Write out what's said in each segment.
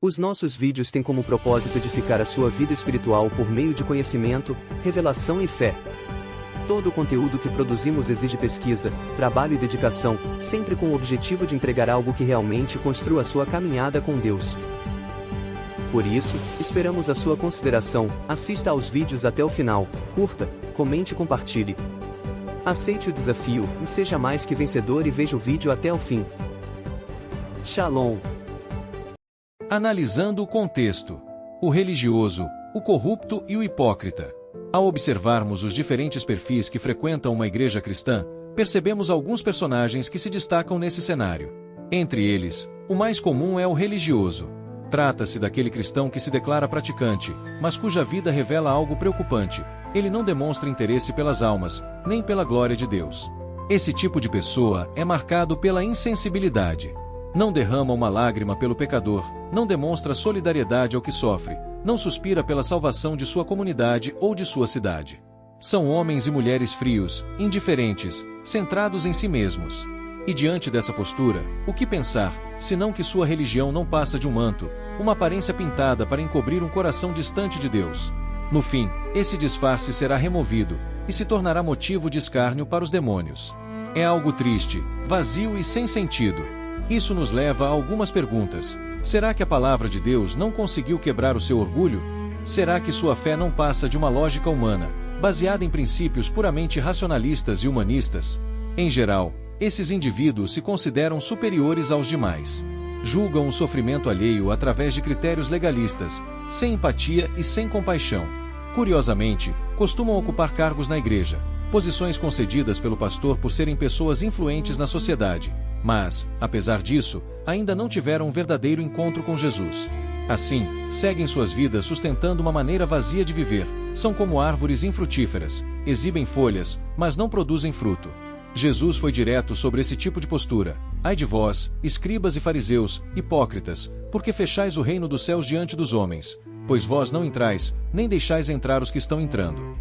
Os nossos vídeos têm como propósito edificar a sua vida espiritual por meio de conhecimento, revelação e fé. Todo o conteúdo que produzimos exige pesquisa, trabalho e dedicação, sempre com o objetivo de entregar algo que realmente construa a sua caminhada com Deus. Por isso, esperamos a sua consideração, assista aos vídeos até o final, curta, comente e compartilhe. Aceite o desafio, e seja mais que vencedor e veja o vídeo até o fim. Shalom. Analisando o contexto. O religioso, o corrupto e o hipócrita. Ao observarmos os diferentes perfis que frequentam uma igreja cristã, percebemos alguns personagens que se destacam nesse cenário. Entre eles, o mais comum é o religioso. Trata-se daquele cristão que se declara praticante, mas cuja vida revela algo preocupante. Ele não demonstra interesse pelas almas, nem pela glória de Deus. Esse tipo de pessoa é marcado pela insensibilidade. Não derrama uma lágrima pelo pecador, não demonstra solidariedade ao que sofre, não suspira pela salvação de sua comunidade ou de sua cidade. São homens e mulheres frios, indiferentes, centrados em si mesmos. E diante dessa postura, o que pensar, senão que sua religião não passa de um manto, uma aparência pintada para encobrir um coração distante de Deus? No fim, esse disfarce será removido, e se tornará motivo de escárnio para os demônios. É algo triste, vazio e sem sentido. Isso nos leva a algumas perguntas. Será que a palavra de Deus não conseguiu quebrar o seu orgulho? Será que sua fé não passa de uma lógica humana, baseada em princípios puramente racionalistas e humanistas? Em geral, esses indivíduos se consideram superiores aos demais. Julgam o sofrimento alheio através de critérios legalistas, sem empatia e sem compaixão. Curiosamente, costumam ocupar cargos na igreja, posições concedidas pelo pastor por serem pessoas influentes na sociedade. Mas, apesar disso, ainda não tiveram um verdadeiro encontro com Jesus. Assim, seguem suas vidas sustentando uma maneira vazia de viver, são como árvores infrutíferas, exibem folhas, mas não produzem fruto. Jesus foi direto sobre esse tipo de postura. Ai de vós, escribas e fariseus, hipócritas, porque fechais o reino dos céus diante dos homens, pois vós não entrais, nem deixais entrar os que estão entrando.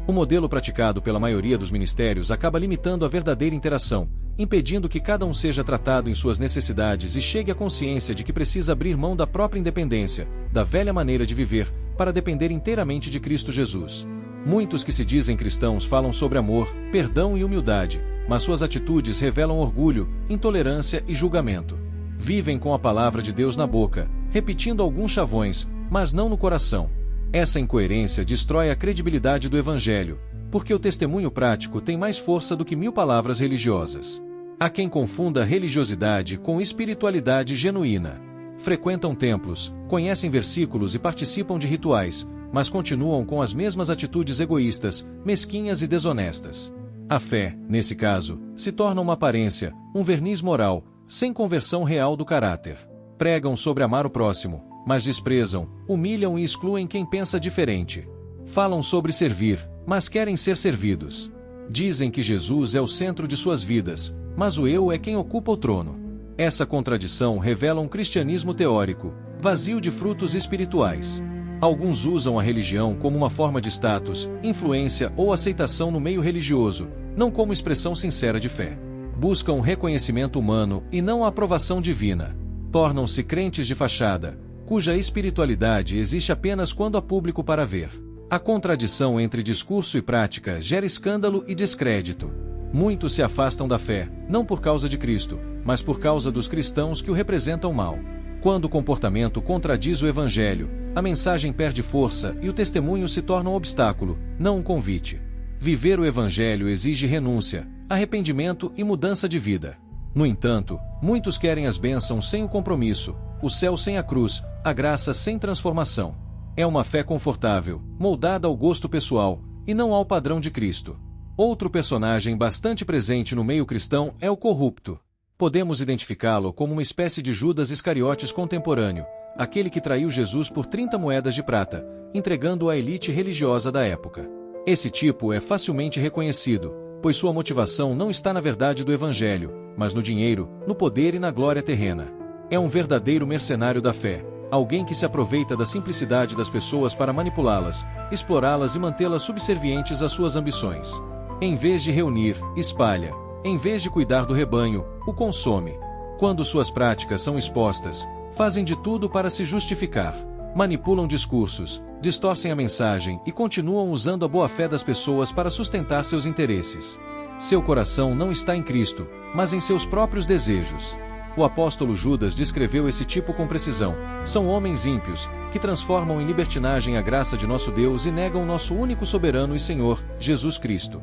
O modelo praticado pela maioria dos ministérios acaba limitando a verdadeira interação, impedindo que cada um seja tratado em suas necessidades e chegue à consciência de que precisa abrir mão da própria independência, da velha maneira de viver, para depender inteiramente de Cristo Jesus. Muitos que se dizem cristãos falam sobre amor, perdão e humildade, mas suas atitudes revelam orgulho, intolerância e julgamento. Vivem com a palavra de Deus na boca, repetindo alguns chavões, mas não no coração. Essa incoerência destrói a credibilidade do Evangelho, porque o testemunho prático tem mais força do que 1000 palavras religiosas. Há quem confunda religiosidade com espiritualidade genuína. Frequentam templos, conhecem versículos e participam de rituais, mas continuam com as mesmas atitudes egoístas, mesquinhas e desonestas. A fé, nesse caso, se torna uma aparência, um verniz moral, sem conversão real do caráter. Pregam sobre amar o próximo, mas desprezam, humilham e excluem quem pensa diferente. Falam sobre servir, mas querem ser servidos. Dizem que Jesus é o centro de suas vidas, mas o eu é quem ocupa o trono. Essa contradição revela um cristianismo teórico, vazio de frutos espirituais. Alguns usam a religião como uma forma de status, influência ou aceitação no meio religioso, não como expressão sincera de fé. Buscam reconhecimento humano e não a aprovação divina. Tornam-se crentes de fachada, cuja espiritualidade existe apenas quando há público para ver. A contradição entre discurso e prática gera escândalo e descrédito. Muitos se afastam da fé, não por causa de Cristo, mas por causa dos cristãos que o representam mal. Quando o comportamento contradiz o Evangelho, a mensagem perde força e o testemunho se torna um obstáculo, não um convite. Viver o Evangelho exige renúncia, arrependimento e mudança de vida. No entanto, muitos querem as bênçãos sem o compromisso, o céu sem a cruz, a graça sem transformação. É uma fé confortável, moldada ao gosto pessoal, e não ao padrão de Cristo. Outro personagem bastante presente no meio cristão é o corrupto. Podemos identificá-lo como uma espécie de Judas Iscariotes contemporâneo, aquele que traiu Jesus por 30 moedas de prata, entregando-o à elite religiosa da época. Esse tipo é facilmente reconhecido, pois sua motivação não está na verdade do Evangelho, mas no dinheiro, no poder e na glória terrena. É um verdadeiro mercenário da fé, alguém que se aproveita da simplicidade das pessoas para manipulá-las, explorá-las e mantê-las subservientes às suas ambições. Em vez de reunir, espalha. Em vez de cuidar do rebanho, o consome. Quando suas práticas são expostas, fazem de tudo para se justificar. Manipulam discursos, distorcem a mensagem e continuam usando a boa-fé das pessoas para sustentar seus interesses. Seu coração não está em Cristo, mas em seus próprios desejos. O apóstolo Judas descreveu esse tipo com precisão. São homens ímpios, que transformam em libertinagem a graça de nosso Deus e negam nosso único soberano e Senhor, Jesus Cristo.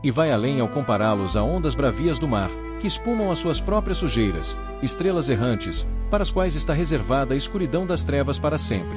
E vai além ao compará-los a ondas bravias do mar, que espumam as suas próprias sujeiras, estrelas errantes, para as quais está reservada a escuridão das trevas para sempre.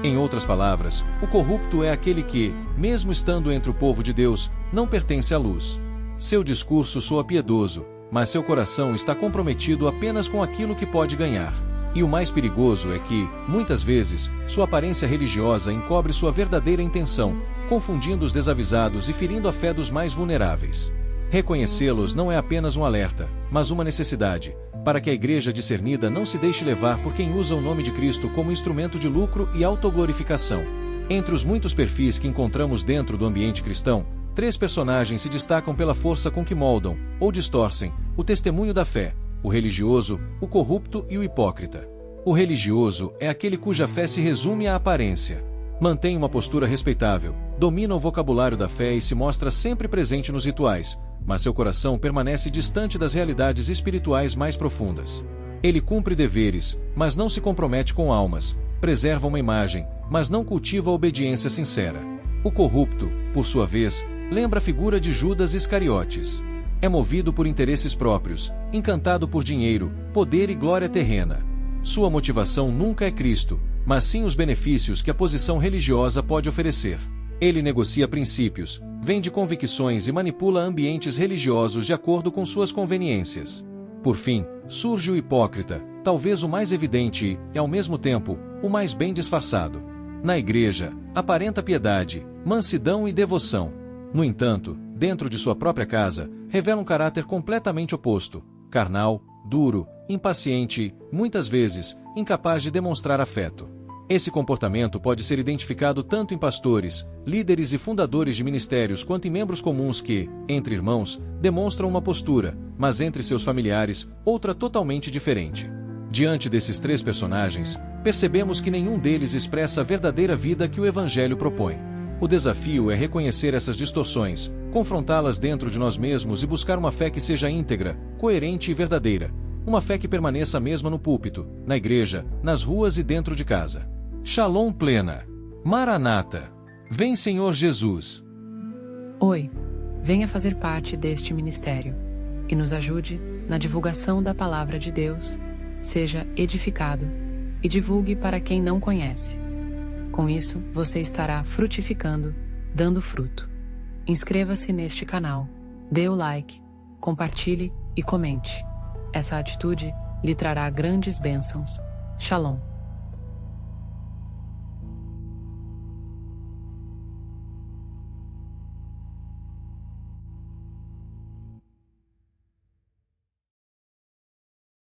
Em outras palavras, o corrupto é aquele que, mesmo estando entre o povo de Deus, não pertence à luz. Seu discurso soa piedoso, mas seu coração está comprometido apenas com aquilo que pode ganhar. E o mais perigoso é que, muitas vezes, sua aparência religiosa encobre sua verdadeira intenção, confundindo os desavisados e ferindo a fé dos mais vulneráveis. Reconhecê-los não é apenas um alerta, mas uma necessidade, para que a igreja discernida não se deixe levar por quem usa o nome de Cristo como instrumento de lucro e autoglorificação. Entre os muitos perfis que encontramos dentro do ambiente cristão, 3 personagens se destacam pela força com que moldam, ou distorcem, o testemunho da fé: o religioso, o corrupto e o hipócrita. O religioso é aquele cuja fé se resume à aparência. Mantém uma postura respeitável, domina o vocabulário da fé e se mostra sempre presente nos rituais, mas seu coração permanece distante das realidades espirituais mais profundas. Ele cumpre deveres, mas não se compromete com almas, preserva uma imagem, mas não cultiva a obediência sincera. O corrupto, por sua vez, lembra a figura de Judas Iscariotes. É movido por interesses próprios, encantado por dinheiro, poder e glória terrena. Sua motivação nunca é Cristo, mas sim os benefícios que a posição religiosa pode oferecer. Ele negocia princípios, vende convicções e manipula ambientes religiosos de acordo com suas conveniências. Por fim, surge o hipócrita, talvez o mais evidente e, ao mesmo tempo, o mais bem disfarçado. Na igreja, aparenta piedade, mansidão e devoção. No entanto, dentro de sua própria casa, revela um caráter completamente oposto: carnal, duro, impaciente e, muitas vezes, incapaz de demonstrar afeto. Esse comportamento pode ser identificado tanto em pastores, líderes e fundadores de ministérios quanto em membros comuns que, entre irmãos, demonstram uma postura, mas entre seus familiares, outra totalmente diferente. Diante desses 3 personagens, percebemos que nenhum deles expressa a verdadeira vida que o Evangelho propõe. O desafio é reconhecer essas distorções, confrontá-las dentro de nós mesmos e buscar uma fé que seja íntegra, coerente e verdadeira. Uma fé que permaneça a mesma no púlpito, na igreja, nas ruas e dentro de casa. Shalom plena. Maranata. Vem, Senhor Jesus. Oi, venha fazer parte deste ministério e nos ajude na divulgação da palavra de Deus. Seja edificado e divulgue para quem não conhece. Com isso, você estará frutificando, dando fruto. Inscreva-se neste canal, dê o like, compartilhe e comente. Essa atitude lhe trará grandes bênçãos. Shalom.